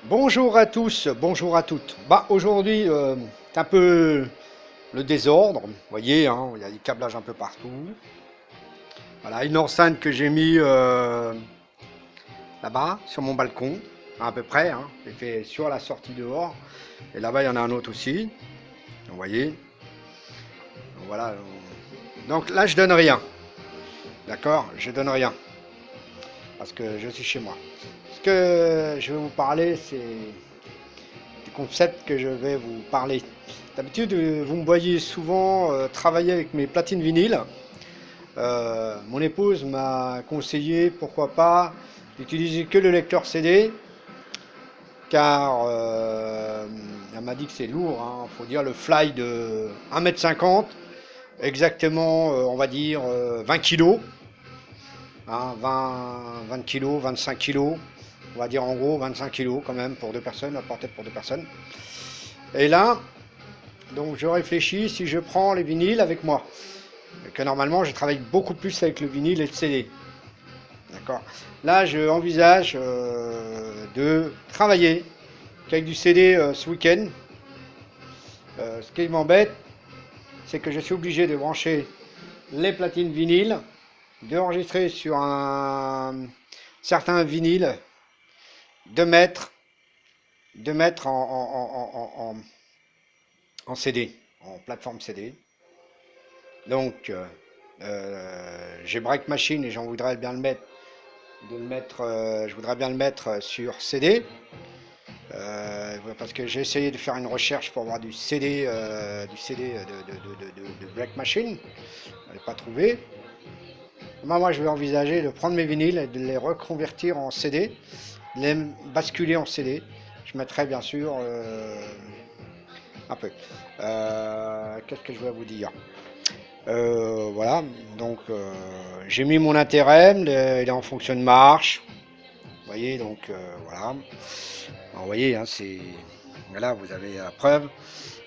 Bonjour à tous, bonjour à toutes. Aujourd'hui, c'est un peu le désordre. Vous voyez, hein, il y a des câblages un peu partout. Voilà, une enceinte que j'ai mis là-bas, sur mon balcon, à peu près. Hein, j'ai fait sur la sortie dehors. Et là-bas, il y en a un autre aussi. Vous voyez. Donc, voilà. Donc là, je donne rien. D'accord? Je donne rien. Parce que je suis chez moi. Ce que je vais vous parler, c'est du concept que je vais vous parler. D'habitude, vous me voyez souvent travailler avec mes platines vinyles. Mon épouse m'a conseillé, pourquoi pas, d'utiliser que le lecteur CD, car elle m'a dit que c'est lourd, hein. Faut dire le fly de 1,50 m, exactement, on va dire 20 kg, hein, 20 kg, 25 kg, on va dire en gros 25 kg quand même pour deux personnes, à portée pour deux personnes. Et là, donc je réfléchis si je prends les vinyles avec moi. Que normalement je travaille beaucoup plus avec le vinyle et le CD. D'accord. Là je envisage de travailler avec du CD ce week-end. Ce qui m'embête, c'est que je suis obligé de brancher les platines vinyles, d'enregistrer sur un certain vinyle, de mettre en CD, en plateforme CD. Donc, j'ai Break Machine et j'en voudrais bien le mettre, je voudrais bien le mettre sur CD. Parce que j'ai essayé de faire une recherche pour avoir du CD, de Break Machine. Je n'ai pas trouvé. Moi, je vais envisager de prendre mes vinyles et de les reconvertir en CD, de les basculer en CD. Je mettrai bien sûr un peu. Qu'est-ce que je vais vous dire? Voilà, donc j'ai mis mon intérim, il est en fonction de marche. Vous voyez, donc voilà. Alors, vous voyez, hein, c'est. Voilà, vous avez la preuve.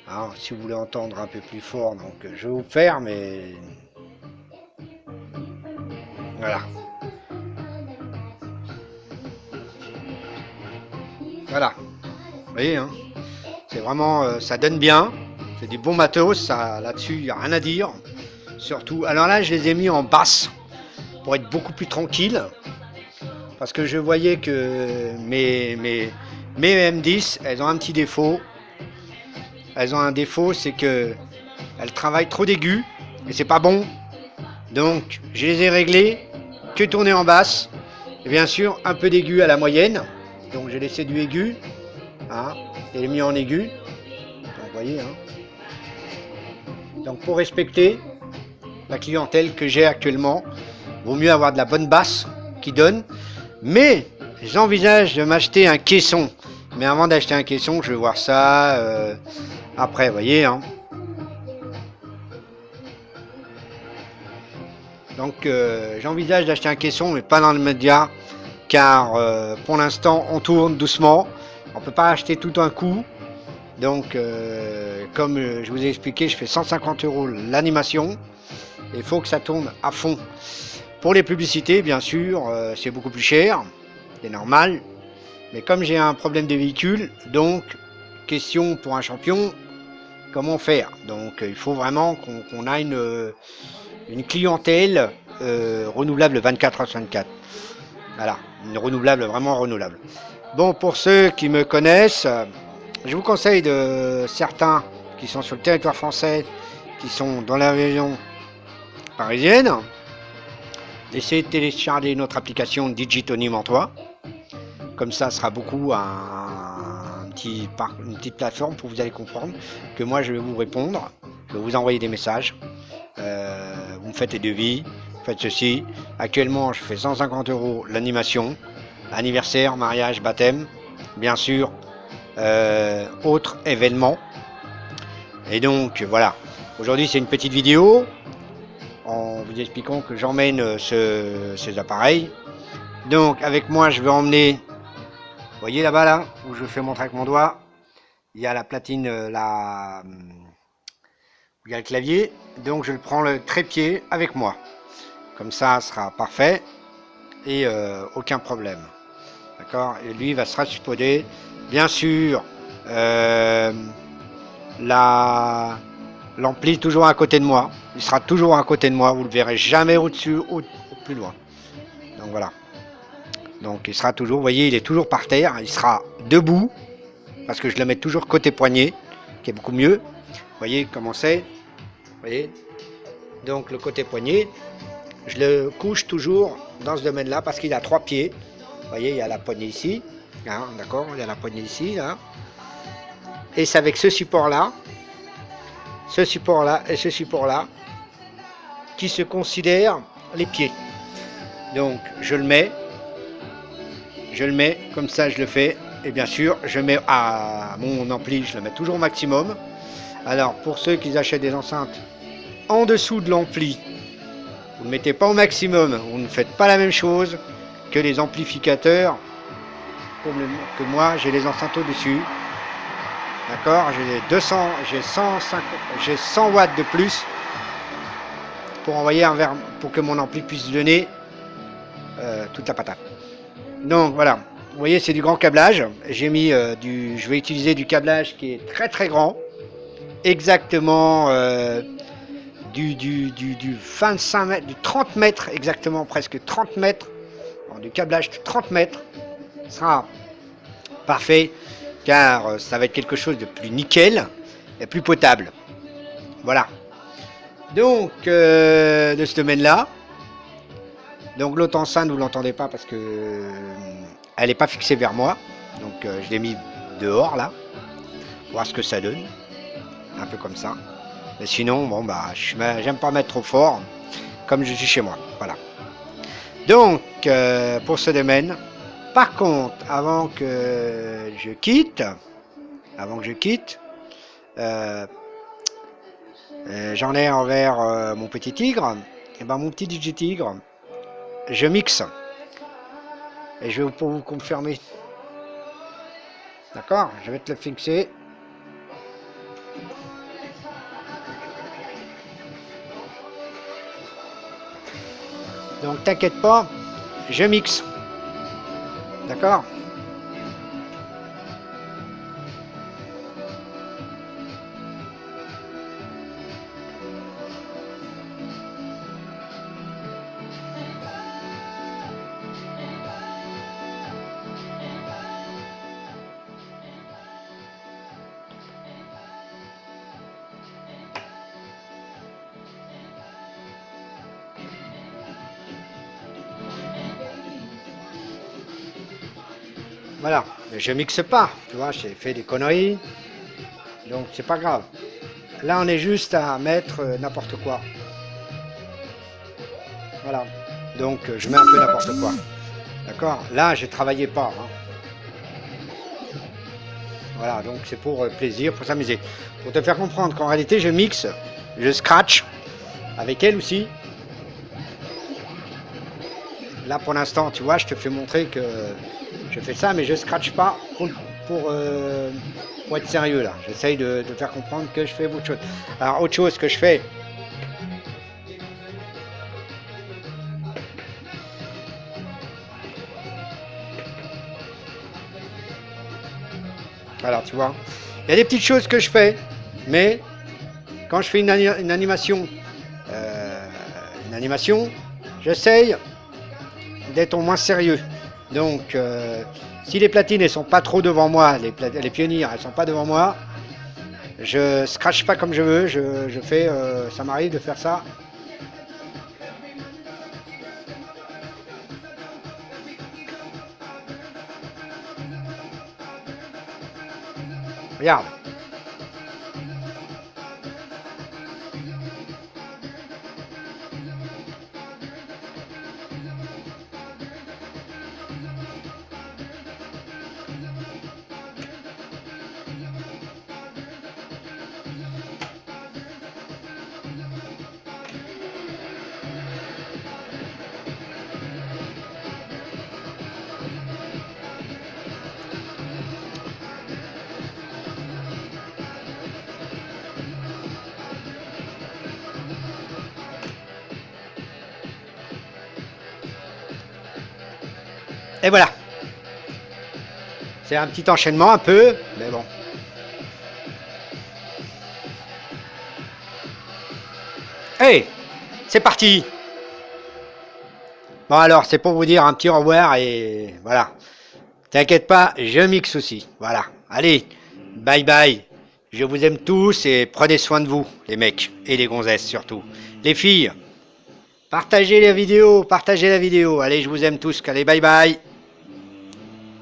Alors, si vous voulez entendre un peu plus fort, donc je vais vous faire, mais. Voilà. Voilà. Vous voyez, hein, c'est vraiment. Ça donne bien. C'est du bon matos, ça, là-dessus, il n'y a rien à dire. Surtout. Alors là, je les ai mis en basse pour être beaucoup plus tranquille. Parce que je voyais que mes M10, elles ont un petit défaut. Elles ont un défaut, c'est que elles travaillent trop d'aigus et c'est pas bon. Donc, je les ai réglées, que tourner en basse. Et bien sûr, un peu d'aigu à la moyenne. Donc, j'ai laissé du aigu. Hein, et les mis en aigu. Donc, vous voyez. Hein. Donc, pour respecter la clientèle que j'ai actuellement, vaut mieux avoir de la bonne basse qui donne. Mais j'envisage de m'acheter un caisson. Mais avant d'acheter un caisson, je vais voir ça après, vous voyez. Hein. Donc j'envisage d'acheter un caisson, mais pas dans le média, car pour l'instant, on tourne doucement. On ne peut pas acheter tout d'un coup. Donc, comme je vous ai expliqué, je fais 150 € l'animation. Il faut que ça tourne à fond. Pour les publicités, bien sûr, c'est beaucoup plus cher. C'est normal. Mais comme j'ai un problème de véhicule, donc, question pour un champion, comment faire? Donc, il faut vraiment qu'on a une clientèle renouvelable 24h/24. Voilà, une renouvelable, vraiment renouvelable. Bon, pour ceux qui me connaissent, je vous conseille de certains qui sont sur le territoire français, qui sont dans la région parisienne, d'essayer de télécharger notre application Digitony Mentois. Comme ça sera beaucoup une petite plateforme pour vous allez comprendre que moi je vais vous répondre, je vais vous envoyer des messages, vous me faites des devis, vous faites ceci. Actuellement je fais 150 € l'animation, anniversaire, mariage, baptême, bien sûr, autres événements. Et donc voilà, aujourd'hui c'est une petite vidéo en vous expliquant que j'emmène ces appareils. Donc avec moi je vais emmener, vous voyez là-bas là, où je fais montrer avec mon doigt, il y a la platine, il y a le clavier, donc je prends le trépied avec moi. Comme ça sera parfait et aucun problème. D'accord? Et lui va se racipauder. Bien sûr, l'ampli toujours à côté de moi. Il sera toujours à côté de moi. Vous le verrez jamais au-dessus, au plus loin. Donc voilà. Donc il sera toujours, vous voyez, il est toujours par terre. Il sera debout parce que je le mets toujours côté poignet, qui est beaucoup mieux. Vous voyez comment c'est? Vous voyez? Donc le côté poignet, je le couche toujours dans ce domaine-là parce qu'il a 3 pieds. Vous voyez, il y a la poignée ici. Hein, d'accord? Il y a la poignée ici, là. Et c'est avec ce support-là et ce support-là qui se considèrent les pieds. Donc je le mets comme ça, je le fais. Et bien sûr, je mets à mon ampli, je le mets toujours au maximum. Alors pour ceux qui achètent des enceintes en dessous de l'ampli, vous ne mettez pas au maximum, vous ne faites pas la même chose que les amplificateurs. Que moi, j'ai les enceintes au-dessus. D'accord? J'ai 200, j'ai 150, j'ai 100 watts de plus pour envoyer pour que mon ampli puisse donner toute la patate. Donc voilà, vous voyez, c'est du grand câblage. J'ai mis je vais utiliser du câblage qui est très très grand, exactement du 25 mètres, du 30 mètres exactement, presque 30 mètres, du câblage de 30 mètres sera parfait car ça va être quelque chose de plus nickel et plus potable. Voilà. Donc de ce domaine-là. Donc l'autre enceinte, vous l'entendez pas parce que elle n'est pas fixée vers moi. Donc je l'ai mis dehors là, voir ce que ça donne. Un peu comme ça. Mais sinon, bon bah j'aime pas mettre trop fort, comme je suis chez moi. Voilà. Donc pour ce domaine. Par contre, avant que je quitte, j'en ai envers mon petit tigre. Et ben mon petit DJ tigre, je mixe. Et je vais pour vous confirmer. D'accord? Je vais te le fixer. Donc t'inquiète pas, je mixe. D'accord? Voilà, mais je mixe pas, tu vois, j'ai fait des conneries, donc c'est pas grave. Là, on est juste à mettre n'importe quoi. Voilà, donc je mets un peu n'importe quoi. D'accord? Là, je travaillais pas. Hein. Voilà, donc c'est pour plaisir, pour s'amuser. Pour te faire comprendre qu'en réalité, je mixe, je scratch avec elle aussi. Là, pour l'instant, tu vois, je te fais montrer que je fais ça, mais je scratch pas pour être sérieux là. J'essaye de faire comprendre que je fais autre chose. Alors, autre chose que je fais. Alors, tu vois, il y a des petites choses que je fais, mais quand je fais une animation, j'essaye d'être au moins sérieux. Donc, si les platines elles sont pas trop devant moi, les pionniers elles sont pas devant moi, je scratch pas comme je veux, je fais, ça m'arrive de faire ça. Regarde. Et voilà. C'est un petit enchaînement un peu, mais bon. Hey, c'est parti. Bon alors, c'est pour vous dire un petit au revoir et voilà. T'inquiète pas, je mixe aussi. Voilà. Allez, bye bye. Je vous aime tous et prenez soin de vous, les mecs et les gonzesses surtout. Les filles, partagez la vidéo, partagez la vidéo. Allez, je vous aime tous. Allez, bye bye.